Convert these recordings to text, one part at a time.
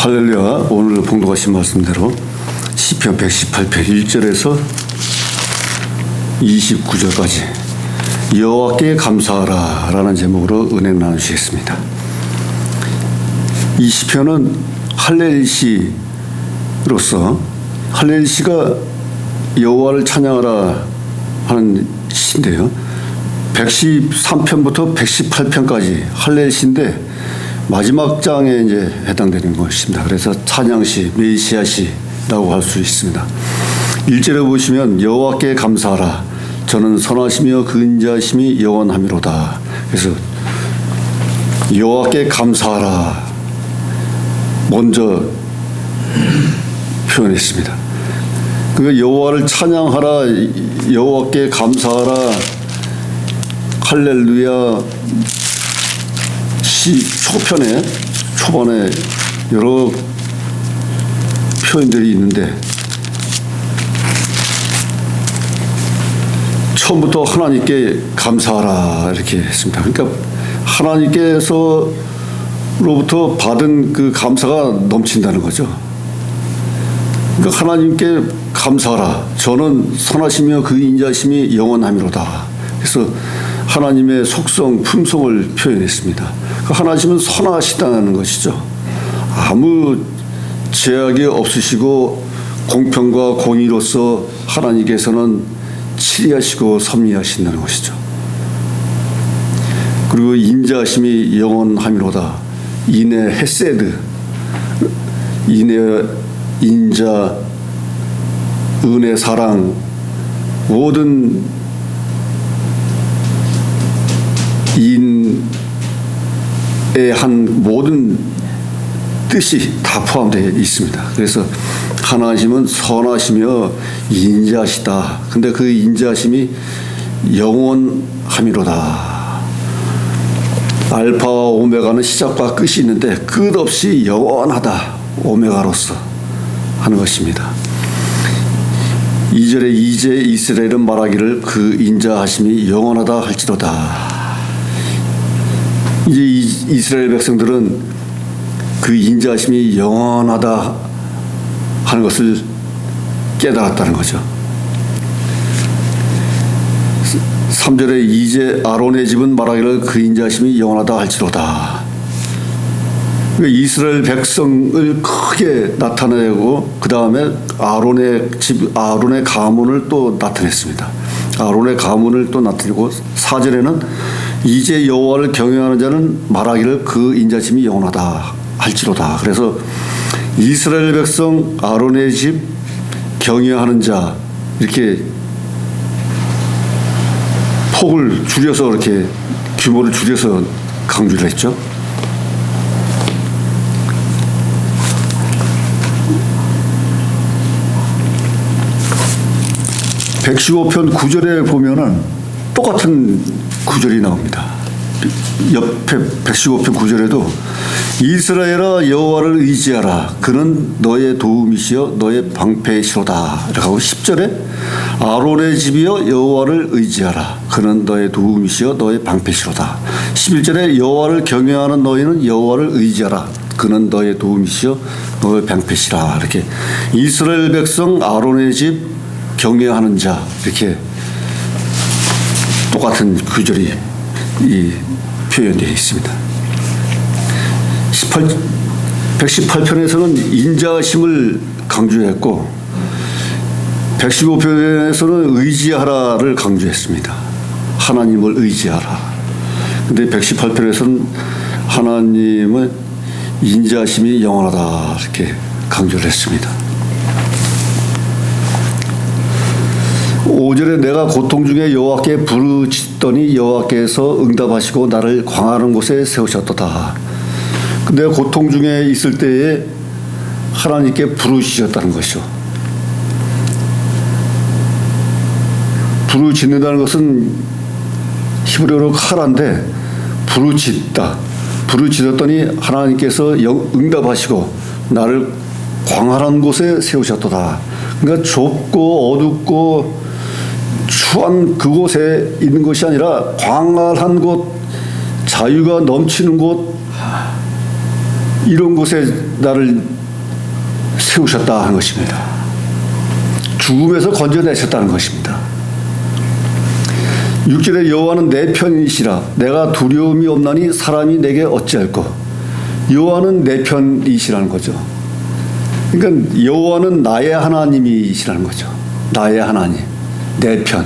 할렐루야. 오늘 봉독하신 말씀대로 시편 118편 1절에서 29절까지 여호와께 감사하라 라는 제목으로 은혜 나누시겠습니다. 이 시편은 할렐시로서 할렐시가 여호와를 찬양하라 하는 시인데요. 113편부터 118편까지 할렐시인데 마지막 장에 이제 해당되는 것입니다. 그래서 찬양시, 메시아시라고 할 수 있습니다. 1절에 보시면 여호와께 감사하라. 저는 선하시며 근자하심이 영원하미로다. 그래서 여호와께 감사하라. 먼저 표현했습니다. 그 여호와를 찬양하라. 여호와께 감사하라. 할렐루야. 시 초반에 여러 표현들이 있는데 처음부터 하나님께 감사하라 이렇게 했습니다. 그러니까 하나님께서로부터 받은 그 감사가 넘친다는 거죠. 그러니까 하나님께 감사하라. 저는 선하시며 그 인자심이 영원하미로다. 그래서 하나님의 속성, 품성을 표현했습니다. 하나님은 선하시다는 것이죠. 아무 제약이 없으시고 공평과 공의로서 하나님께서는 치리하시고 섭리하신다는 것이죠. 그리고 인자하심이 영원하미로다. 인애 헤세드, 인애, 인자, 은혜, 사랑, 모든 한 모든 뜻이 다 포함되어 있습니다. 그래서 하나님은 선하시며 인자하시다. 근데 그 인자하심이 영원함이로다. 알파와 오메가는 시작과 끝이 있는데 끝없이 영원하다. 오메가로서 하는 것입니다. 2절에 이제 이스라엘은 말하기를 그 인자하심이 영원하다 할지로다. 이제 이스라엘 백성들은 그 인자하심이 영원하다 하는 것을 깨달았다는 거죠. 3절에 이제 아론의 집은 말하기를 그 인자하심이 영원하다 할지로다. 이스라엘 백성을 크게 나타내고 그 다음에 아론의 집, 아론의 가문을 또 나타냈습니다. 아론의 가문을 또 나타내고 4절에는 이제 여호와를 경외하는 자는 말하기를 그 인자심이 영원하다 할지로다. 그래서 이스라엘 백성, 아론의 집, 경외하는 자 이렇게 폭을 줄여서 이렇게 규모를 줄여서 강조를 했죠. (115편) 9절에 보면은 똑같은 구절이 나옵니다. 옆에 115편 9절에도 이스라엘아 여호와를 의지하라. 그는 너의 도움이시여 너의 방패시로다. 이렇게 하고 10절에 아론의 집이여 여호와를 의지하라. 그는 너의 도움이시여 너의 방패시로다. 11절에 여호와를 경외하는 너희는 여호와를 의지하라. 그는 너의 도움이시여 너의 방패시라. 이렇게 이스라엘 백성, 아론의 집, 경외하는 자 이렇게 똑같은 구절이 표현되어 있습니다. 118편에서는 인자하심을 강조했고 115편에서는 의지하라를 강조했습니다. 하나님을 의지하라. 근데 118편에서는 하나님의 인자하심이 영원하다 이렇게 강조를 했습니다. 5절에 내가 고통 중에 여호와께 부르짖더니 여호와께서 응답하시고 나를 광활한 곳에 세우셨도다. 내가 고통 중에 있을 때에 하나님께 부르짖었다는 것이죠. 부르짖는다는 것은 히브리어로 카라인데 부르짖다. 부르짖었더니 하나님께서 응답하시고 나를 광활한 곳에 세우셨도다. 그러니까 좁고 어둡고 추한 그곳에 있는 것이 아니라 광활한 곳, 자유가 넘치는 곳, 이런 곳에 나를 세우셨다 하는 것입니다. 죽음에서 건져내셨다는 것입니다. 6절에 여호와는 내 편이시라 내가 두려움이 없나니 사람이 내게 어찌할꼬. 여호와는 내 편이시라는 거죠. 그러니까 여호와는 나의 하나님이시라는 거죠. 나의 하나님, 내 편.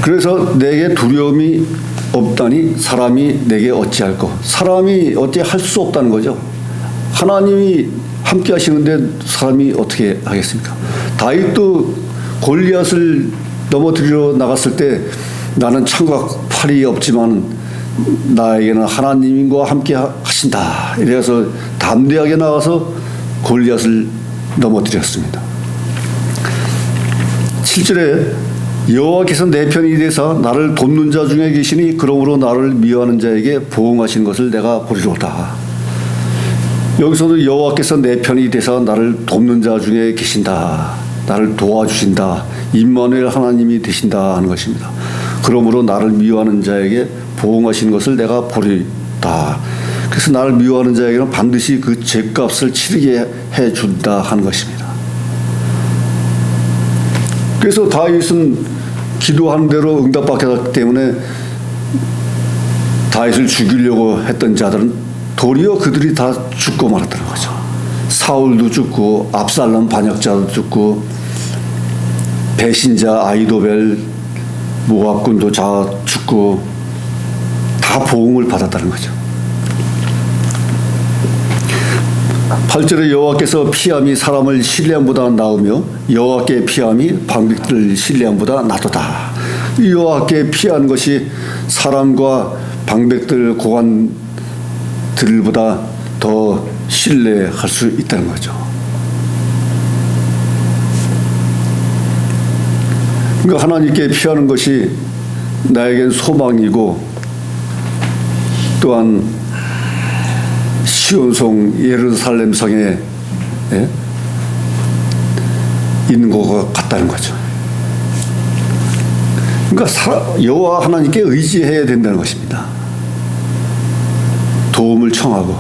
그래서 내게 두려움이 없다니 사람이 내게 어찌할꼬. 사람이 어찌 할 수 없다는 거죠. 하나님이 함께 하시는데 사람이 어떻게 하겠습니까? 다윗도 골리앗을 넘어뜨리러 나갔을 때 나는 창과 팔이 없지만 나에게는 하나님과 함께 하신다. 이래서 담대하게 나가서 골리앗을 넘어뜨렸습니다. 7절에 여호와께서 내 편이 되사 나를 돕는 자 중에 계시니 그러므로 나를 미워하는 자에게 보응하시는 것을 내가 보리로다. 여기서도 여호와께서 내 편이 되사 나를 돕는 자 중에 계신다. 나를 도와주신다. 임마누엘 하나님이 되신다 하는 것입니다. 그러므로 나를 미워하는 자에게 보응하시는 것을 내가 보리다. 그래서 나를 미워하는 자에게는 반드시 그 죄값을 치르게 해준다 하는 것입니다. 그래서 다윗은 기도하는 대로 응답받았기 때문에 다윗을 죽이려고 했던 자들은 도리어 그들이 다 죽고 말았다는 거죠. 사울도 죽고 압살롬 반역자도 죽고 배신자 아이도벨 모압군도 다 죽고 다 보응을 받았다는 거죠. 8절에 여호와께서 피함이 사람을 신뢰함보다 나으며 여호와께 피함이 방백들을 신뢰함보다 나도다. 여호와께 피한 것이 사람과 방백들 고관들보다 더 신뢰할 수 있다는 거죠. 그러니까 하나님께 피하는 것이 나에겐 소망이고 또한 시온성 예루살렘 성에 있는 것 같다는 거죠. 그러니까 여호와 하나님께 의지해야 된다는 것입니다. 도움을 청하고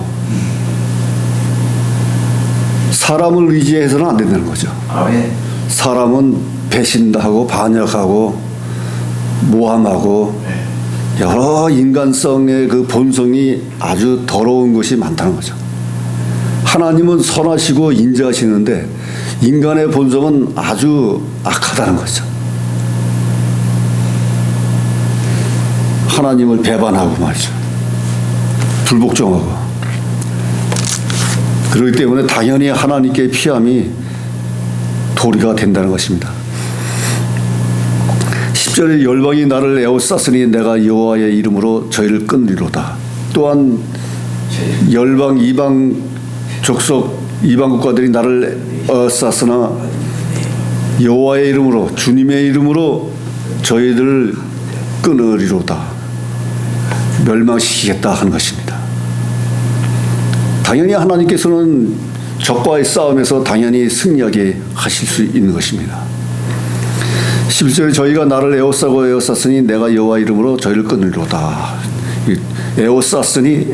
사람을 의지해서는 안 된다는 거죠. 사람은 배신하고 반역하고 모함하고 여러 인간성의 그 본성이 아주 더러운 것이 많다는 거죠. 하나님은 선하시고 인자하시는데 인간의 본성은 아주 악하다는 거죠. 하나님을 배반하고 말이죠. 불복종하고. 그렇기 때문에 당연히 하나님께 피함이 도리가 된다는 것입니다. 10절에 열방이 나를 에워쌌으니 내가 여호와의 이름으로 저희를 끊으리로다. 또한 열방 이방 족속 이방 국가들이 나를 에워쌌으나 여호와의 이름으로 주님의 이름으로 저희들을 끊으리로다. 멸망시키겠다 하는 것입니다. 당연히 하나님께서는 적과의 싸움에서 당연히 승리하게 하실 수 있는 것입니다. 11절에 저희가 나를 에워싸고 에워쌌으니 내가 여호와 이름으로 저희를 끊으리로다. 에워쌌으니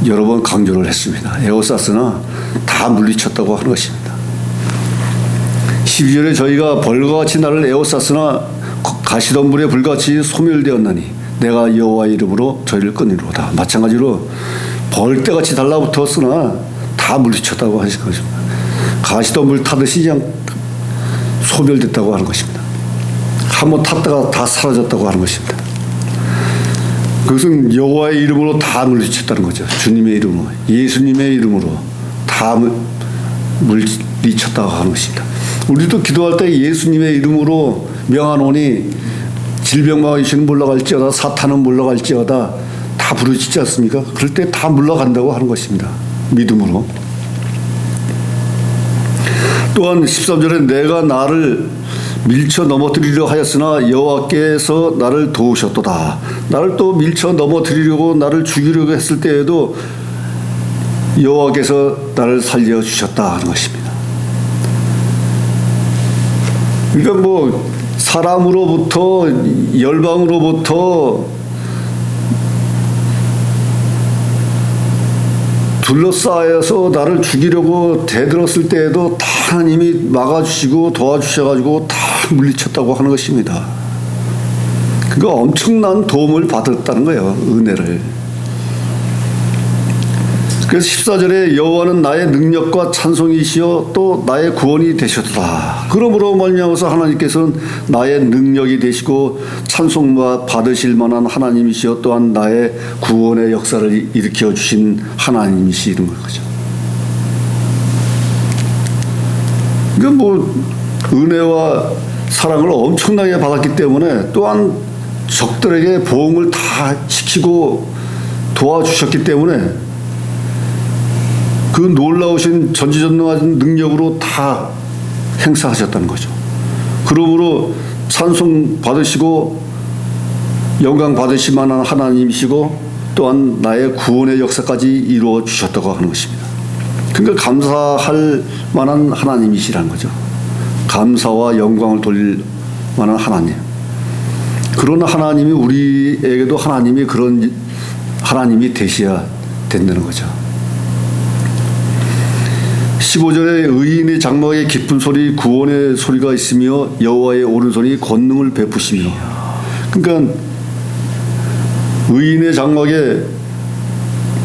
여러 번 강조를 했습니다. 에워쌌으나 다 물리쳤다고 하는 것입니다. 12절에 저희가 벌과 같이 나를 에워쌌으나 가시덤불에 불같이 소멸되었나니 내가 여호와 이름으로 저희를 끊으리로다. 마찬가지로 벌떼같이 달라붙었으나 다 물리쳤다고 하신 것입니다. 가시덤불 타듯이 그냥 소멸됐다고 하는 것입니다. 한번 탔다가 다 사라졌다고 하는 것입니다. 그것은 여호와의 이름으로 다 물리쳤다는 거죠. 주님의 이름으로, 예수님의 이름으로 다 물리쳤다고 하는 것입니다. 우리도 기도할 때 예수님의 이름으로 명하노니 질병마귀신은 물러갈지어다 사탄은 물러갈지어다 다 부르짖지 않습니까? 그럴 때 다 물러간다고 하는 것입니다. 믿음으로. 또한 13절에 내가 나를 밀쳐 넘어뜨리려 하였으나 여호와께서 나를 도우셨도다. 나를 또 밀쳐 넘어뜨리려고 나를 죽이려고 했을 때에도 여호와께서 나를 살려주셨다 하는 것입니다. 그러니까 사람으로부터 열방으로부터 둘러싸여서 나를 죽이려고 대들었을 때에도 다 하나님이 막아주시고 도와주셔가지고 다 물리쳤다고 하는 것입니다. 그러니까 엄청난 도움을 받았다는 거예요. 은혜를. 그래서 14절에 여호와는 나의 능력과 찬송이시여 또 나의 구원이 되셨다. 그러므로 말미암아서 하나님께서는 나의 능력이 되시고 찬송 받으실 만한 하나님이시여 또한 나의 구원의 역사를 일으켜 주신 하나님이시는 거죠. 그러니까 뭐 은혜와 사랑을 엄청나게 받았기 때문에 또한 적들에게 보응을 다 시키고 도와주셨기 때문에 그 놀라우신 전지전능한 능력으로 다 행사하셨다는 거죠. 그러므로 찬송 받으시고 영광 받으실 만한 하나님이시고 또한 나의 구원의 역사까지 이루어 주셨다고 하는 것입니다. 그러니까 감사할 만한 하나님이시라는 거죠. 감사와 영광을 돌릴 만한 하나님. 그런 하나님이 우리에게도 하나님이 그런 하나님이 되셔야 된다는 거죠. 15절에 의인의 장막에 기쁜 소리 구원의 소리가 있으며 여호와의 오른손이 권능을 베푸시며. 그러니까 의인의 장막에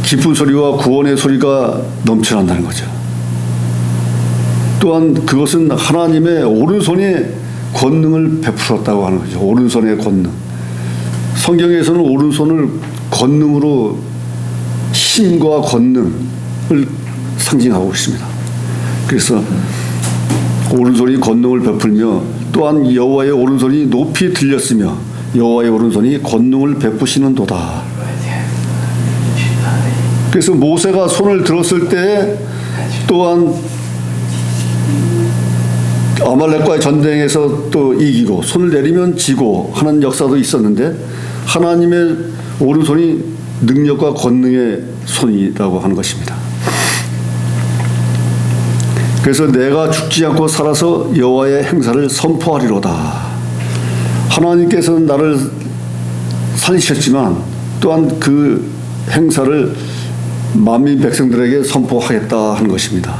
기쁜 소리와 구원의 소리가 넘쳐난다는 거죠. 또한 그것은 하나님의 오른손이 권능을 베풀었다고 하는 거죠. 오른손의 권능. 성경에서는 오른손을 권능으로 힘과 권능을 상징하고 있습니다. 그래서 오른손이 권능을 베풀며 또한 여호와의 오른손이 높이 들렸으며 여호와의 오른손이 권능을 베푸시는도다. 그래서 모세가 손을 들었을 때 또한 아말렉과의 전쟁에서 또 이기고 손을 내리면 지고 하는 역사도 있었는데 하나님의 오른손이 능력과 권능의 손이라고 하는 것입니다. 그래서 내가 죽지 않고 살아서 여호와의 행사를 선포하리로다. 하나님께서는 나를 살리셨지만 또한 그 행사를 만민 백성들에게 선포하겠다 하는 것입니다.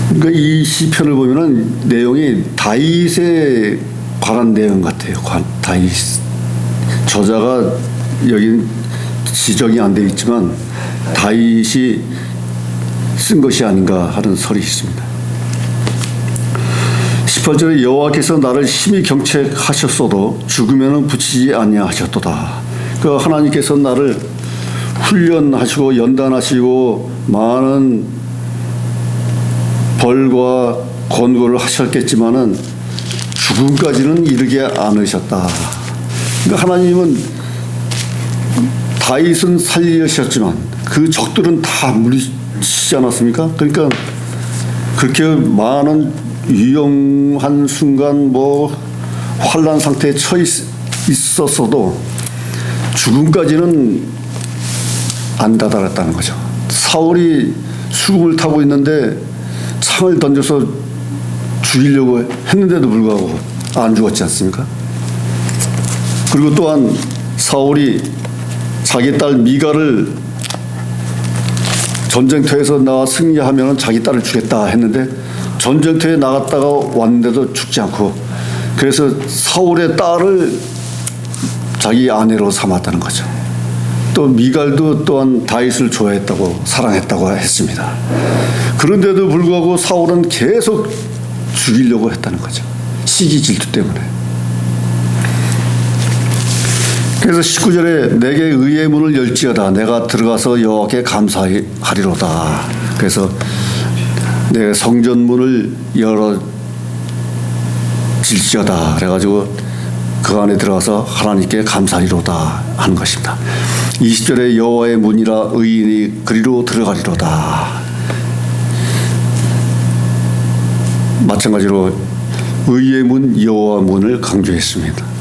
그러니까 이 시편을 보면은 내용이 다윗에 관한 내용 같아요. 다윗. 저자가 여기 지정이 안 되어 있지만 다윗이 쓴 것이 아닌가 하는 설이 있습니다. 18절에 여호와께서 나를 심히 경책하셨어도 죽으면은 붙이지 아니하셨도다. 그 하나님께서 나를 훈련하시고 연단하시고 많은 벌과 권고를 하셨겠지만은 죽음까지는 이르게 않으셨다. 그러니까 하나님은 다윗은 살리셨지만 그 적들은 다 물리치지 않았습니까? 그러니까 그렇게 많은 위험한 순간 뭐 환난 상태에 처해 있었어도 죽음까지는 안 다다랐다는 거죠. 사울이 수금을 타고 있는데 창을 던져서 죽이려고 했는데도 불구하고 안 죽었지 않습니까? 그리고 또한 사울이 자기 딸 미갈을 전쟁터에서 나와 승리하면 자기 딸을 주겠다 했는데 전쟁터에 나갔다가 왔는데도 죽지 않고 그래서 사울의 딸을 자기 아내로 삼았다는 거죠. 또 미갈도 또한 다윗을 좋아했다고 사랑했다고 했습니다. 그런데도 불구하고 사울은 계속 죽이려고 했다는 거죠. 시기 질투 때문에. 그래서 19절에 내게 의의 문을 열지어다. 내가 들어가서 여호와께 감사하리로다. 그래서 내 성전문을 열어질지어다. 그래가지고 그 안에 들어가서 하나님께 감사하리로다 하는 것입니다. 20절에 여호와의 문이라 의인이 그리로 들어가리로다. 마찬가지로 의의 문 여호와 문을 강조했습니다.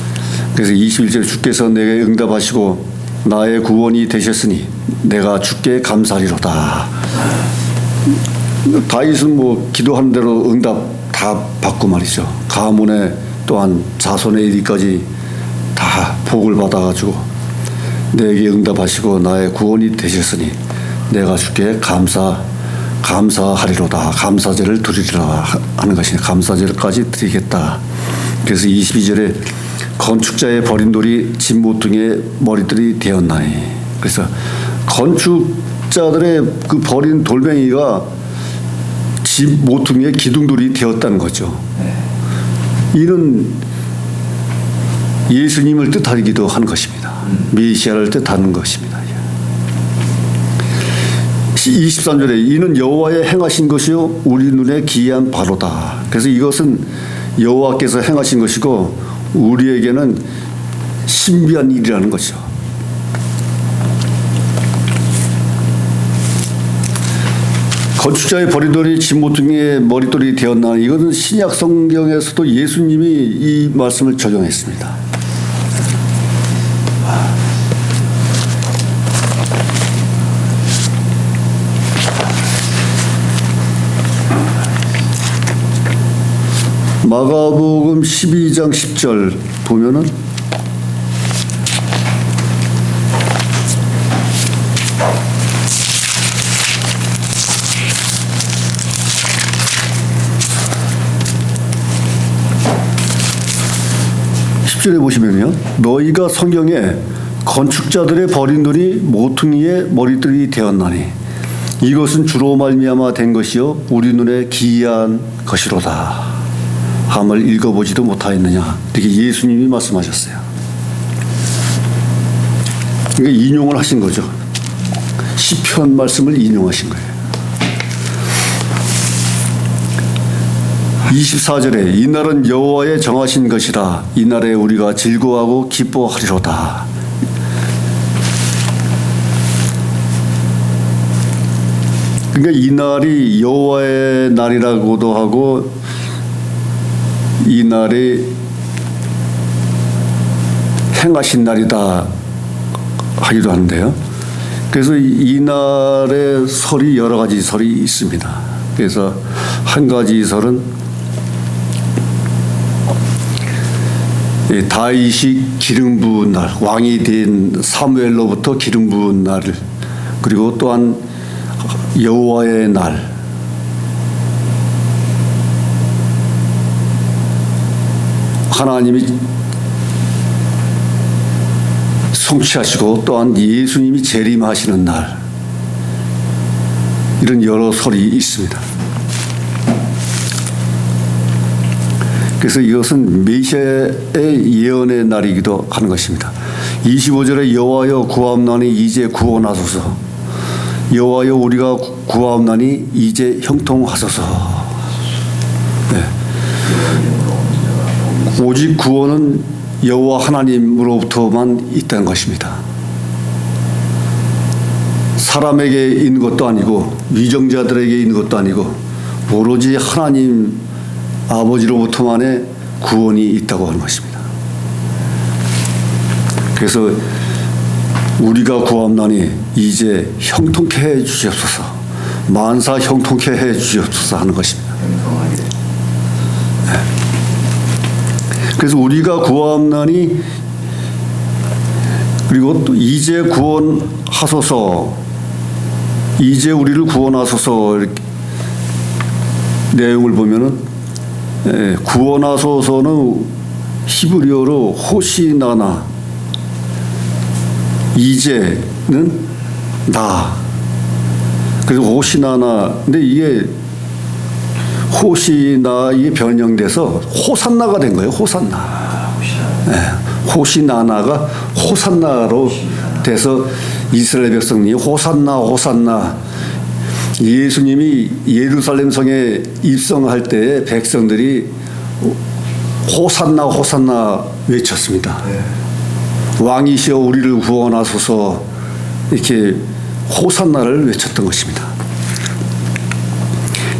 그래서 21절 주께서 내게 응답하시고 나의 구원이 되셨으니 내가 주께 감사하리로다. 다윗은 뭐 기도하는 대로 응답 다 받고 말이죠. 가문에 또한 자손의 이리까지 다 복을 받아가지고 내게 응답하시고 나의 구원이 되셨으니 내가 주께 감사하리로다. 감사제를 드리리라 하는 것이니 감사제를까지 드리겠다. 그래서 22절에 건축자의 버린 돌이 집 모퉁이의 머리들이 되었나니. 그래서 건축자들의 그 버린 돌멩이가 집 모퉁이의 기둥돌이 되었다는 거죠. 이는 예수님을 뜻하기도 한 것입니다. 메시아를 뜻하는 것입니다. 23절에 이는 여호와의 행하신 것이요 우리 눈에 기이한 바로다. 그래서 이것은 여호와께서 행하신 것이고 우리에게는 신비한 일이라는 것이죠. 건축자의 버린 돌이 집 모퉁이의 머릿돌이 되었나. 이것은 신약 성경에서도 예수님이 이 말씀을 적용했습니다. 마가복음 12장 10절 보면은 에 보시면요, 너희가 성경에 건축자들의 버린 돌이 모퉁이의 머리들이 되었나니 이것은 주로 말미암아 된 것이요 우리 눈에 기이한 것이로다 함을 읽어보지도 못하였느냐. 이렇게 예수님이 말씀하셨어요. 그러니까 인용을 하신 거죠. 시편 말씀을 인용하신 거예요. 24절에 이날은 여호와의 정하신 것이라 이날에 우리가 즐거워하고 기뻐하리로다. 그러니까 이날이 여호와의 날이라고도 하고 이날이 행하신 날이다 하기도 하는데요. 그래서 이날의 설이 여러 가지 설이 있습니다. 그래서 한 가지 설은 다윗이 기름 부은 날, 왕이 된 사무엘로부터 기름 부은 날, 그리고 또한 여호와의 날, 하나님이 성취하시고 또한 예수님이 재림하시는 날, 이런 여러 설이 있습니다. 그래서 이것은 메시아의 예언의 날이기도 하는 것입니다. 25절에 여호와여 구하옵나니 이제 구원하소서. 여호와여 우리가 구하옵나니 이제 형통하소서. 네. 오직 구원은 여호와 하나님으로부터만 있다는 것입니다. 사람에게 있는 것도 아니고 위정자들에게 있는 것도 아니고 오로지 하나님 아버지로부터만의 구원이 있다고 하는 것입니다. 그래서 우리가 구하옵나니 이제 형통케 해 주시옵소서. 만사 형통케 해 주시옵소서 하는 것입니다. 네. 그래서 우리가 구하옵나니 그리고 또 이제 구원하소서. 이제 우리를 구원하소서. 이렇게 내용을 보면은 구원하소서는 히브리어로 호시나나, 이제는 나. 그래서 호시나나, 근데 이게 호시나 이게 변형돼서 호산나가 된 거예요. 호산나. 호시나나가 호산나로 돼서 이스라엘 백성이 호산나 호산나. 예수님이 예루살렘 성에 입성할 때 백성들이 호산나 호산나 외쳤습니다. 왕이시여 우리를 구원하소서 이렇게 호산나를 외쳤던 것입니다.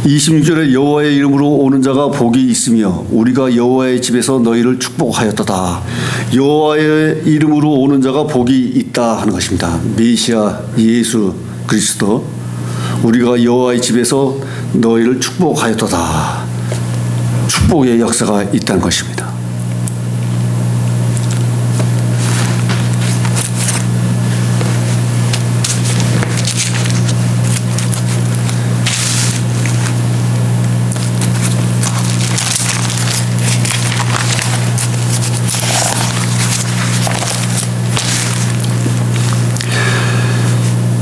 26절에 여호와의 이름으로 오는 자가 복이 있으며 우리가 여호와의 집에서 너희를 축복하였도다. 여호와의 이름으로 오는 자가 복이 있다 하는 것입니다. 메시아 예수 그리스도, 우리가 여호와의 집에서 너희를 축복하였도다. 축복의 역사가 있다는 것입니다.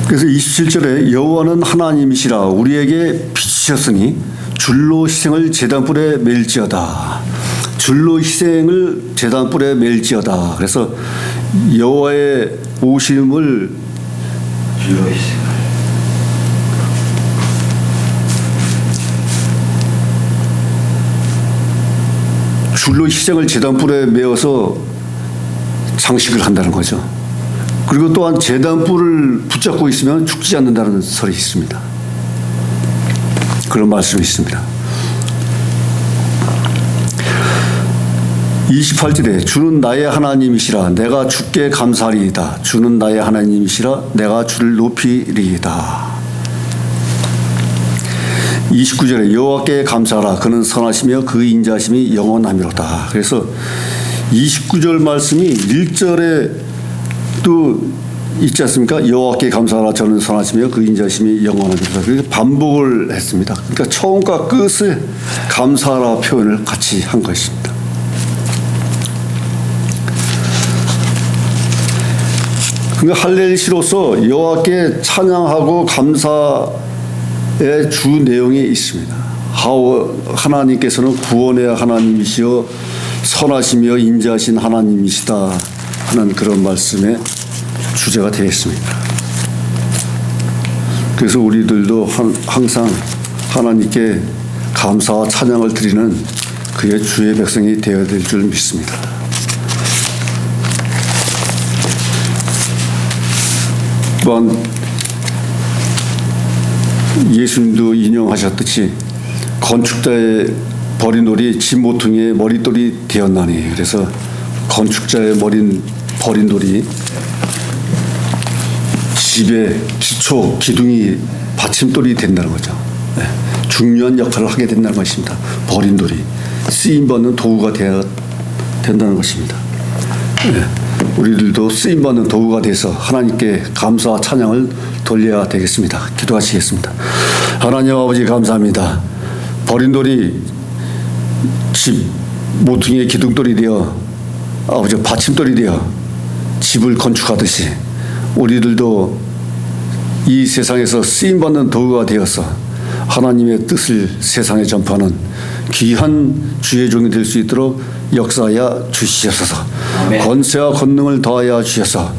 그래서 27절에 여호와는 하나님이시라 우리에게 빛이셨으니 줄로 희생을 제단불에 맬지어다. 줄로 희생을 제단불에 맬지어다. 그래서 여호와의 오심을 줄로 희생을 줄로 희생을 제단불에 메어서 장식을 한다는 거죠. 그리고 또한 제단불을 붙잡고 있으면 죽지 않는다는 설이 있습니다. 그런 말씀이 있습니다. 28절에 주는 나의 하나님이시라 내가 주께 감사하리이다. 주는 나의 하나님이시라 내가 주를 높이리이다. 29절에 여호와께 감사하라 그는 선하시며 그 인자하심이 영원하미로다. 그래서 29절 말씀이 1절에 또 있지 않습니까? 여호와께 감사하라 저는 선하시며 그 인자심이 영원하니라. 그래서 반복을 했습니다. 그러니까 처음과 끝에 감사하라 표현을 같이 한 것입니다. 그러니까 할렐시로서 여호와께 찬양하고 감사의 주 내용이 있습니다. 하나님께서는 구원의 하나님이시여 선하시며 인자하신 하나님이시다 하는 그런 말씀의 주제가 되겠습니다. 그래서 우리들도 항상 하나님께 감사와 찬양을 드리는 그의 주의 백성이 되어야 될 줄 믿습니다. 또한 예수님도 인용하셨듯이 건축자의 버린 돌이 집 모퉁이의 머릿돌이 되었나니. 그래서 건축자의 버린 돌이 집의 기초, 기둥이 받침돌이 된다는 거죠. 네. 중요한 역할을 하게 된다는 것입니다. 버린 돌이 쓰임받는 도구가 되어야 된다는 것입니다. 네. 우리들도 쓰임받는 도구가 돼서 하나님께 감사와 찬양을 돌려야 되겠습니다. 기도하시겠습니다. 하나님 아버지 감사합니다. 버린 돌이 집 모퉁이의 기둥돌이 되어 아버지 받침돌이 되어 집을 건축하듯이 우리들도 이 세상에서 쓰임받는 도구가 되어서 하나님의 뜻을 세상에 전파하는 귀한 주의 종이 될 수 있도록 역사하여 주시옵소서. 아멘. 권세와 권능을 더하여 주셔서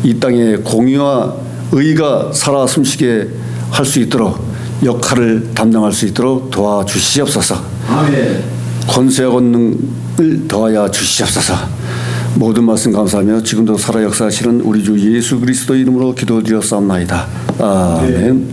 이 땅에 공의와 의가 살아 숨쉬게 할 수 있도록 역할을 담당할 수 있도록 도와주시옵소서. 아멘. 권세와 권능을 더하여 주시옵소서. 모든 말씀 감사하며 지금도 살아 역사하시는 우리 주 예수 그리스도 이름으로 기도드렸사옵나이다. 아멘.